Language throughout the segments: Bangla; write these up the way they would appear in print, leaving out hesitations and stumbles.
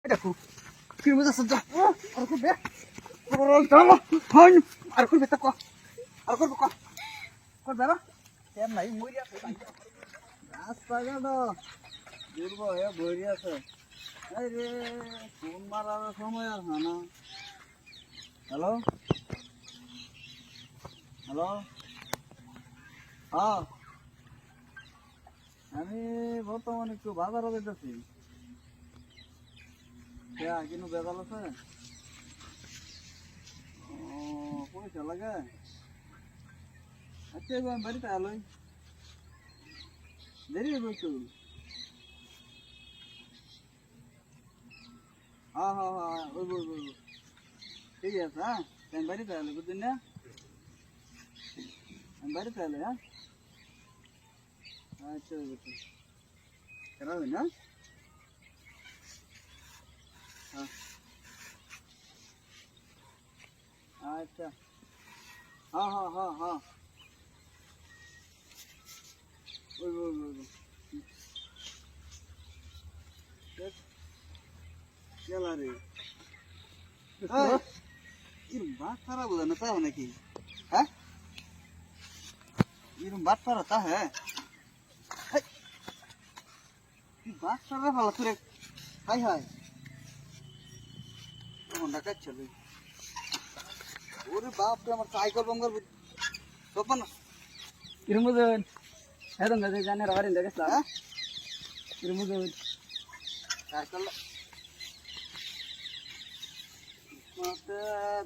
দেখো কি মজা সজ্জা আর করবে চলো হন আর করবে তো আর করবে করবে না কেন নাই মরি আছে রাস্তাঘাট দুর্গ হয়ে বইরি আছে আরে ফোন মারার সময় আর হয় না হ্যালো হ্যালো হ্যাঁ আমি বর্তমানে একটু বাজারে যেতেছি কিন্তু বেজাল আছে ও পয়সা লাগে আচ্ছা এবার বাড়িতে আলোই দেরি হবে একটু হ্যাঁ হ্যাঁ হ্যাঁ ওই ঠিক আছে হ্যাঁ আমি বাড়িতে আলো বুঝলেন না আমি বাড়িতে আলো হ্যাঁ আচ্ছা কেনাবেন না হ্যাঁ আচ্ছা হ্যাঁ হ্যাঁ হ্যাঁ হ্যাঁ ওই গেলা রে এরম বাদ সারা বোঝা না তাও নাকি হ্যাঁ এরম বাদ সারা তা হ্যাঁ বাদ সারা ভালো তোরে হাই হাই হোন্ডা কাটছিল ওরে বাপ রে আমার সাইকেল বঙ্গল সপন Irmuzun. Hedon gaze jane rawarin de gesla. হ্যাঁ Irmuzun. সাইকেল মতে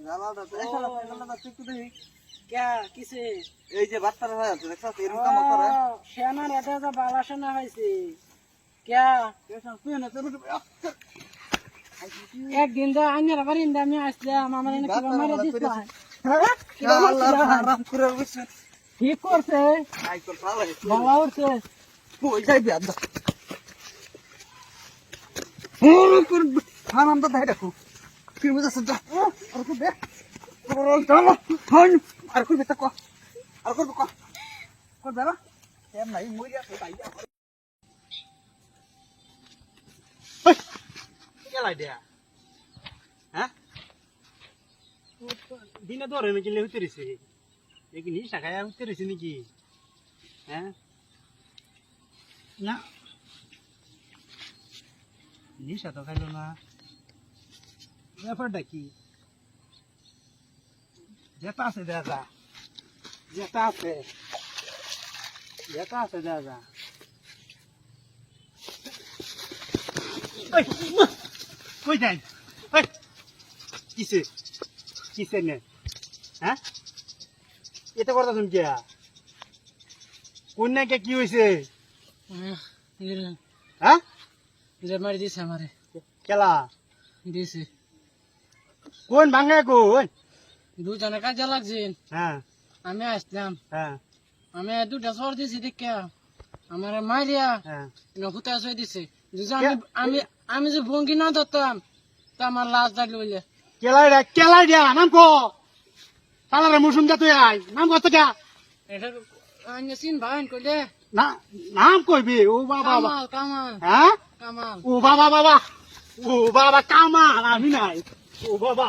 জালাটা তো সাইকেলটা ঠিক তো দেখি Kya kise? এই যে বাচ্চারা হয়ে আছে দেখছ এরকম কাম করে Shana rata da balashana hoise. Kya? পেছন তুই না তোর একদিন দা আন্য রাবারিন দা আমি আসলাম আমার এনে কিবা মারা দিছলা। আল্লাহ আরাম করে বসে ঠিক করছে সাইকেল চালায় বাবা উঠছে কই যাইবে আদা ওরে কোন হারাম দা দেখো কি মজা সজ্জা আর করবে চলো হন আর করবে তো আর করবে করবে না কেন নাই মরি আছে তাই কেলাই দেয়া হ্যাঁ দিনে ধরে নাকি লেহুতে রইছে দেখি নি শাখায় উঠতে রইছে নাকি হ্যাঁ না নিশা তো খাইলো না ব্যাপারটা কি যেটা আছে দাদা যেটা আছে দাদা কই যাই কিসে নে হ্যাঁ এটা করতে তুমি কে কোন নাকি কি হয়েছে হ্যাঁ মারি দিছে আমারে খেলা দিছে কোন ভাঙে কোন দুজনে কাজে লাগছে হ্যাঁ আমি আসলাম হ্যাঁ আমি দুটা সর দিছি দেখে আমার মারিয়া হ্যাঁ নকুতা সই দিছে দুজন আমি যে ভঙ্গি না ধরতাম তা আমার লাশ দাঁড়ি বলে কেলাই দিয়া নাম কো তালারে মুসুম যা তুই আই নাম কত কা এটা আমি চিন ভাইন কইলে না নাম কইবি ও বাবা কামাল হ্যাঁ কামাল ও বাবা কামাল আমি নাই ও বাবা